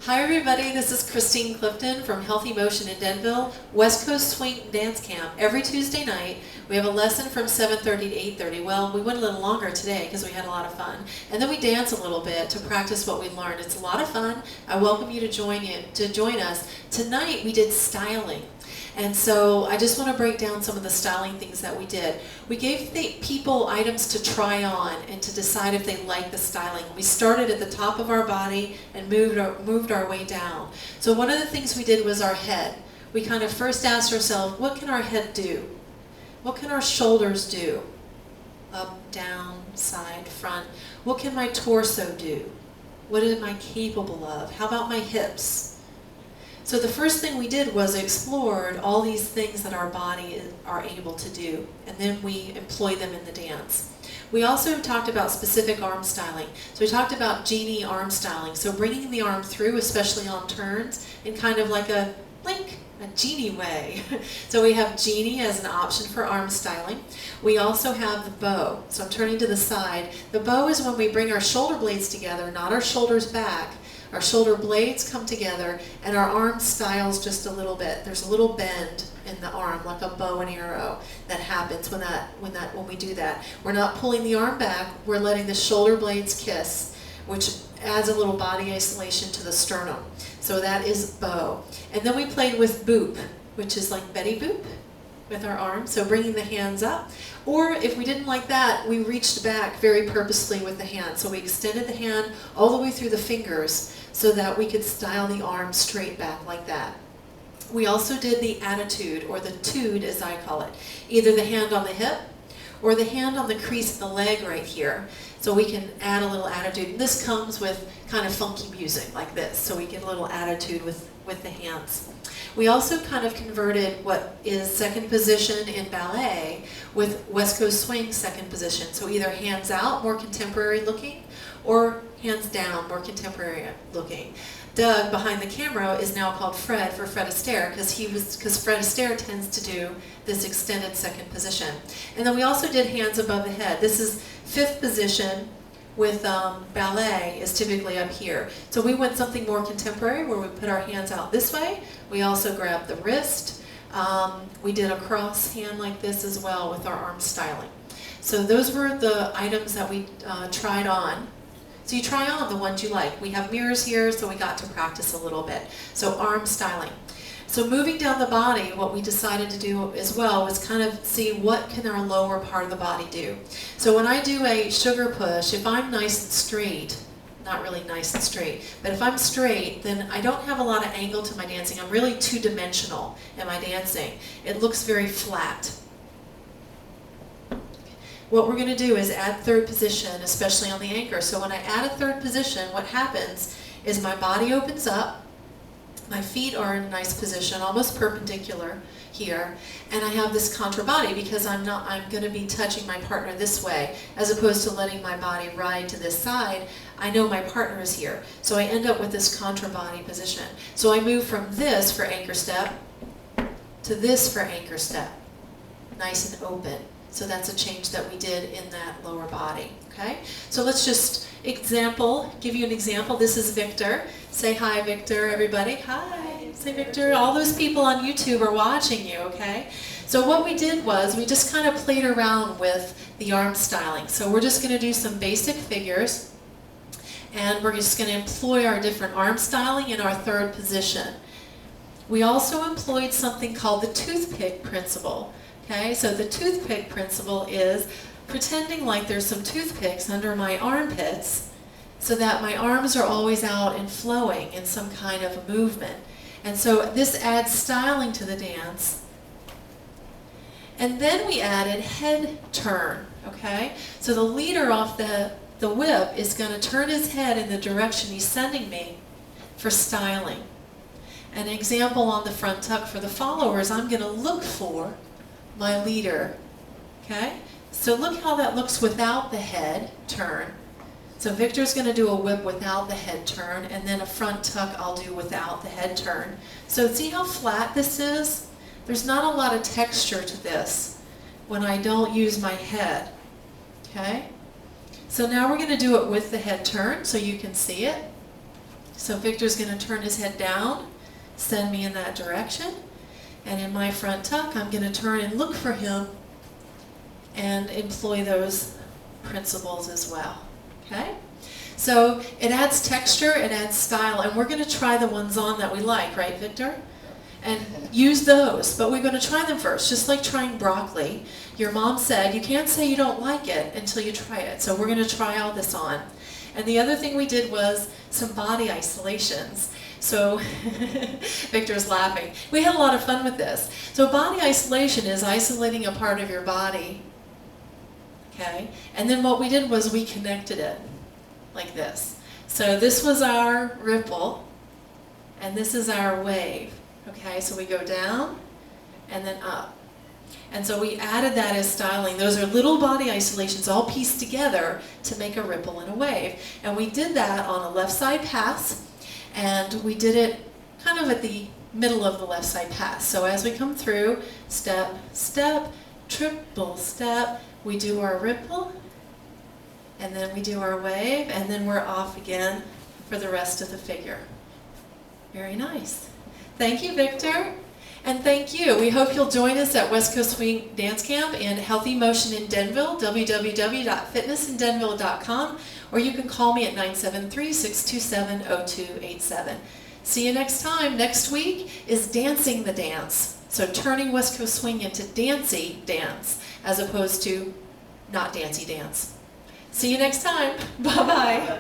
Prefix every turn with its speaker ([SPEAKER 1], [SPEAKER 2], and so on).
[SPEAKER 1] Hi everybody, this is Christine Clifton from Healthy Motion in Denville, West Coast Swing Dance Camp. Every Tuesday night, we have a lesson from 7:30 to 8:30. Well, we went a little longer today because we had a lot of fun. And then we dance a little bit to practice what we learned. It's a lot of fun. I welcome you to join us. Tonight, we did styling. And so I just want to break down some of the styling things that we did. We gave the people items to try on and to decide if they like the styling. We started at the top of our body and moved our way down. So one of the things we did was our head. We kind of first asked ourselves, what can our head do? What can our shoulders do? Up, down, side, front. What can my torso do? What am I capable of? How about my hips? So the first thing we did was explored all these things that our body are able to do, and then we employ them in the dance. We also talked about specific arm styling. So we talked about genie arm styling, so bringing the arm through, especially on turns, in kind of like a blink, a genie way. So we have genie as an option for arm styling. We also have the bow. So I'm turning to the side. The bow is when we bring our shoulder blades together, not our shoulders back. Our shoulder blades come together and our arm styles just a little bit. There's a little bend in the arm, like a bow and arrow, that happens when we do that. We're not pulling the arm back, we're letting the shoulder blades kiss, which adds a little body isolation to the sternum. So that is bow. And then we played with boop, which is like Betty Boop with our arms, so bringing the hands up. Or if we didn't like that, we reached back very purposely with the hand. So we extended the hand all the way through the fingers so that we could style the arm straight back like that. We also did the attitude, or the tude as I call it. Either the hand on the hip or the hand on the crease of the leg right here. So we can add a little attitude. This comes with kind of funky music like this, so we get a little attitude with the hands. We also kind of converted what is second position in ballet with West Coast Swing second position. So either hands out, more contemporary looking, or hands down, more contemporary looking. Doug, behind the camera, is now called Fred for Fred Astaire because Fred Astaire tends to do this extended second position. And then we also did hands above the head. This is fifth position with ballet is typically up here. So we went something more contemporary where we put our hands out this way. We also grabbed the wrist. We did a cross hand like this as well with our arm styling. So those were the items that we tried on. So you try on the ones you like. We have mirrors here, so we got to practice a little bit. So arm styling. So moving down the body, what we decided to do as well was kind of see what can our lower part of the body do. So when I do a sugar push, if I'm nice and straight, not really nice and straight, but if I'm straight, then I don't have a lot of angle to my dancing. I'm really two-dimensional in my dancing. It looks very flat. What we're going to do is add third position, especially on the anchor. So when I add a third position, what happens is my body opens up, my feet are in a nice position, almost perpendicular here, and I have this contra body because I'm going to be touching my partner this way, as opposed to letting my body ride to this side. I know my partner is here, so I end up with this contra body position. So I move from this for anchor step to this for anchor step, nice and open. So that's a change that we did in that lower body, okay? So let's just give you an example. This is Victor. Say hi, Victor, everybody. Hi, say Victor. All those people on YouTube are watching you, okay? So what we did was we just kind of played around with the arm styling. So we're just gonna do some basic figures, and we're just gonna employ our different arm styling in our third position. We also employed something called the toothpick principle. Okay, so the toothpick principle is pretending like there's some toothpicks under my armpits so that my arms are always out and flowing in some kind of a movement. And so this adds styling to the dance. And then we added head turn, okay? So the leader off the whip is going to turn his head in the direction he's sending me for styling. An example on the front tuck for the followers, I'm going to look for my leader, okay? So look how that looks without the head turn. So Victor's going to do a whip without the head turn, and then a front tuck I'll do without the head turn. So see how flat this is? There's not a lot of texture to this when I don't use my head, okay? So now we're going to do it with the head turn so you can see it. So Victor's going to turn his head down, send me in that direction. And in my front tuck, I'm going to turn and look for him and employ those principles as well. Okay? So it adds texture, it adds style, and we're going to try the ones on that we like, right, Victor? And use those, but we're going to try them first, just like trying broccoli. Your mom said you can't say you don't like it until you try it. So we're going to try all this on. And the other thing we did was some body isolations. So Victor's laughing. We had a lot of fun with this. So body isolation is isolating a part of your body. Okay? And then what we did was we connected it like this. So this was our ripple, and this is our wave. Okay, so we go down and then up. And so we added that as styling. Those are little body isolations all pieced together to make a ripple and a wave. And we did that on a left side pass, and we did it kind of at the middle of the left side pass. So as we come through, step, step, triple step, we do our ripple, and then we do our wave, and then we're off again for the rest of the figure. Very nice. Thank you, Victor. And thank you. We hope you'll join us at West Coast Swing Dance Camp and Healthy Motion in Denville, www.fitnessindenville.com, or you can call me at 973-627-0287. See you next time. Next week is Dancing the Dance. So turning West Coast Swing into dancey dance as opposed to not dancey dance. See you next time. Bye-bye.